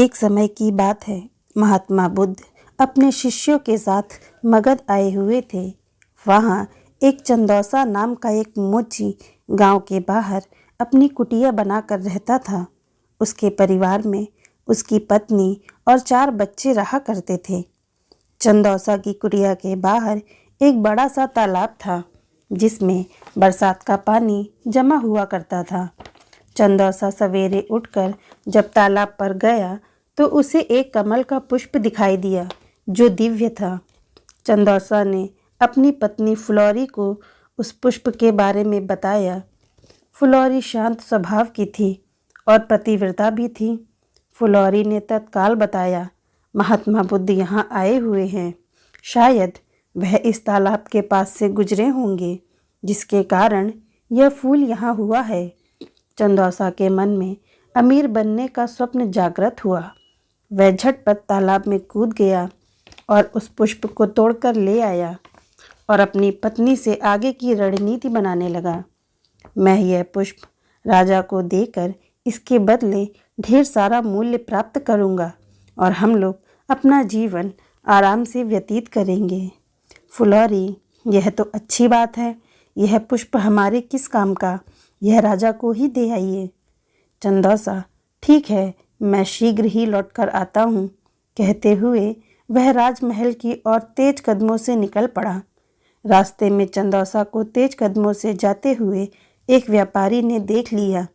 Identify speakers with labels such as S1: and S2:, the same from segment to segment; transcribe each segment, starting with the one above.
S1: एक समय की बात है। महात्मा बुद्ध अपने शिष्यों के साथ मगध आए हुए थे। वहाँ एक चंदौसा नाम का एक मोची गांव के बाहर अपनी कुटिया बनाकर रहता था। उसके परिवार में उसकी पत्नी और 4 बच्चे रहा करते थे। चंदौसा की कुटिया के बाहर एक बड़ा सा तालाब था, जिसमें बरसात का पानी जमा हुआ करता था। चंदौसा सवेरे उठकर जब तालाब पर गया तो उसे एक कमल का पुष्प दिखाई दिया, जो दिव्य था। चंदौसा ने अपनी पत्नी फुलौरी को उस पुष्प के बारे में बताया। फुलौरी शांत स्वभाव की थी और पतिव्रता भी थी। फुलौरी ने तत्काल बताया, महात्मा बुद्ध यहाँ आए हुए हैं। शायद वह इस तालाब के पास से गुजरे होंगे, जिसके कारण यह फूल यहाँ हुआ है। चंदौसा के मन में अमीर बनने का स्वप्न जागृत हुआ। वह झटपट तालाब में कूद गया और उस पुष्प को तोड़कर ले आया और अपनी पत्नी से आगे की रणनीति बनाने लगा। मैं यह पुष्प राजा को देकर इसके बदले ढेर सारा मूल्य प्राप्त करूंगा और हम लोग अपना जीवन आराम से व्यतीत करेंगे। फुलौरी, यह तो अच्छी बात है। यह पुष्प हमारे किस काम का? यह राजा को ही दे आइए। चंदौसा, ठीक है, मैं शीघ्र ही लौटकर आता हूँ। कहते हुए वह राजमहल की ओर तेज कदमों से निकल पड़ा। रास्ते में चंदौसा को तेज कदमों से जाते हुए एक व्यापारी ने देख लिया।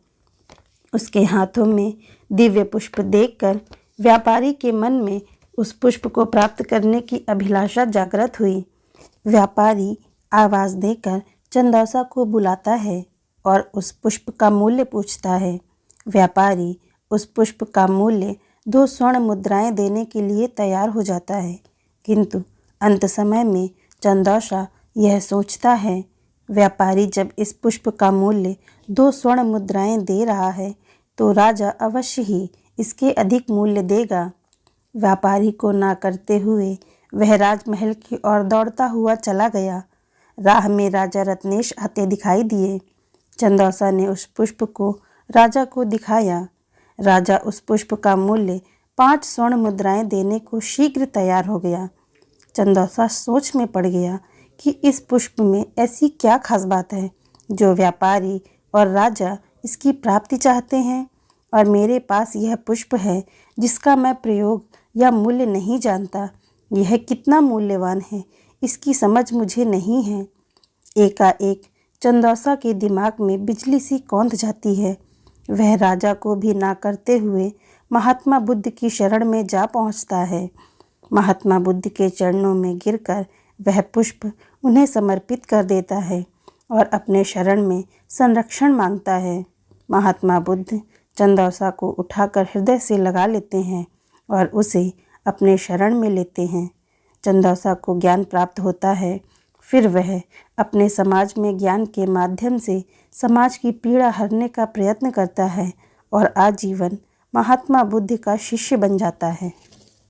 S1: उसके हाथों में दिव्य पुष्प देखकर व्यापारी के मन में उस पुष्प को प्राप्त करने की अभिलाषा जागृत हुई। व्यापारी आवाज़ देकर चंदौसा को बुलाता है और उस पुष्प का मूल्य पूछता है। व्यापारी उस पुष्प का मूल्य 2 स्वर्ण मुद्राएं देने के लिए तैयार हो जाता है, किंतु अंत समय में चंदौसा यह सोचता है, व्यापारी जब इस पुष्प का मूल्य 2 स्वर्ण मुद्राएं दे रहा है तो राजा अवश्य ही इसके अधिक मूल्य देगा। व्यापारी को ना करते हुए वह राजमहल की ओर दौड़ता हुआ चला गया। राह में राजा रत्नेश आते दिखाई दिए। चंदौसा ने उस पुष्प को राजा को दिखाया। राजा उस पुष्प का मूल्य 5 स्वर्ण मुद्राएं देने को शीघ्र तैयार हो गया। चंदौसा सोच में पड़ गया कि इस पुष्प में ऐसी क्या खास बात है जो व्यापारी और राजा इसकी प्राप्ति चाहते हैं, और मेरे पास यह पुष्प है जिसका मैं प्रयोग या मूल्य नहीं जानता। यह कितना मूल्यवान है, इसकी समझ मुझे नहीं है। एकाएक चंदौसा के दिमाग में बिजली सी कौंध जाती है। वह राजा को भी ना करते हुए महात्मा बुद्ध की शरण में जा पहुंचता है। महात्मा बुद्ध के चरणों में गिरकर वह पुष्प उन्हें समर्पित कर देता है और अपने शरण में संरक्षण मांगता है। महात्मा बुद्ध चंदौसा को उठाकर हृदय से लगा लेते हैं और उसे अपने शरण में लेते हैं। चंदौसा को ज्ञान प्राप्त होता है। फिर वह अपने समाज में ज्ञान के माध्यम से समाज की पीड़ा हरने का प्रयत्न करता है और आजीवन महात्मा बुद्ध का शिष्य बन जाता है।